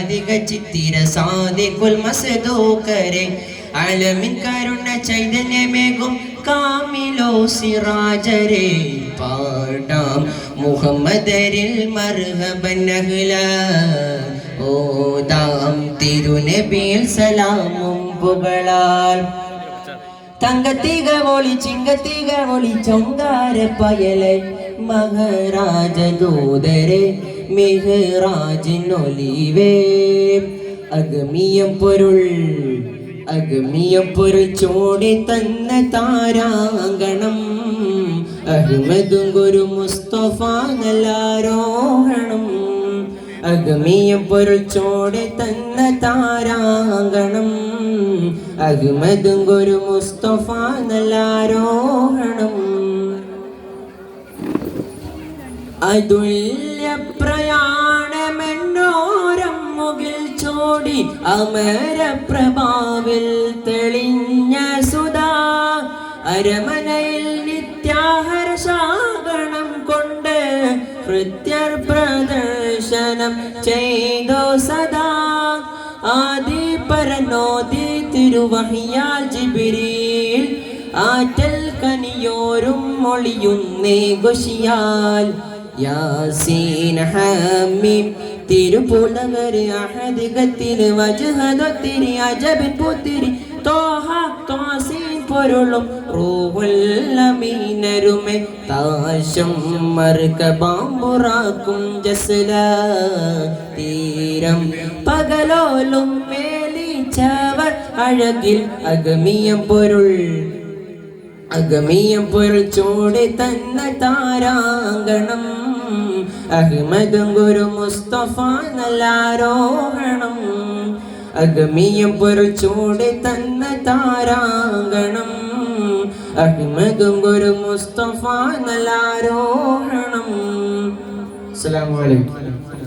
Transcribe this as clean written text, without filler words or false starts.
സാദിക ചിത്തിര സാദിഖുൽ മസ്ദൂഖരെ ആലമിൻ കരുണ ചൈതന്യമേകും Camilo സിറാജരെ പാടാം മുഹമ്മദരിൽ മർഹബൻ അഹ്ല ഓതാം തിരുനബിയിൽ സലാമും പുകളാൽ തങ്കത്തിക ഒളി ചിങ്കത്തിക ഒളി ചൊങ്കാര പയലെ മഹാരാജ ദൂതരെ മെഹ്റാജിനൊലിവേ അഗമിയം പൊരുൾ ചോടി തന്ന താരാങ്കണം അഹ്മദും ഗുരു മുസ്തഫ നല്ലാരോഹണം അഗമിയം പൊരുൾ ചോടി തന്ന താരാങ്കണം അഹ്മദും ഗുരു മുസ്തഫ നല്ലാരോഹണം അതുല്യ പ്രയാണമെന്നോരം മുകിൽ ചോടി അമരപ്രഭാവിൽ തെളിഞ്ഞ സുധാ അരമനയിൽ നിത്യാഹർഷാഗണം കൊണ്ട് കൃത്യർ പ്രദർശനം ചെയ്തോ സദാ ആദി പരനോദി തിരുവഹിയാൽ ജിബ്രീൽ ആറ്റൽ കനിയോരും മൊളിയുന്നേ ഘോഷിയാൽ യാസീൻ ഹമീം തിരുപുലകര് അഹദികത്തിന് വജ്ഹദത്തിരി അജബിൻ പുത്തിരി തോഹ തോസീൻ പൊരുളും റൂഹുൽ അമീനരുമെ താശം മർകബാമ്പുറാക്കും ജസ്ല തീരം പകലോലും മേലിച്ചവർ അഴകിൽ അഗമിയം പൊരുൾ ചോടി തന്ന താരാങ്കണം അഹ്മദും ഗുരു മുസ്തഫ നല്ലാരോഹണം അഗമിയം പൊരുൾ ചോടി തന്ന താരാങ്കണം അഹ്മദും ഗുരു മുസ്തഫ നല്ലാരോഹണം. അസ്സലാമു അലൈക്കും.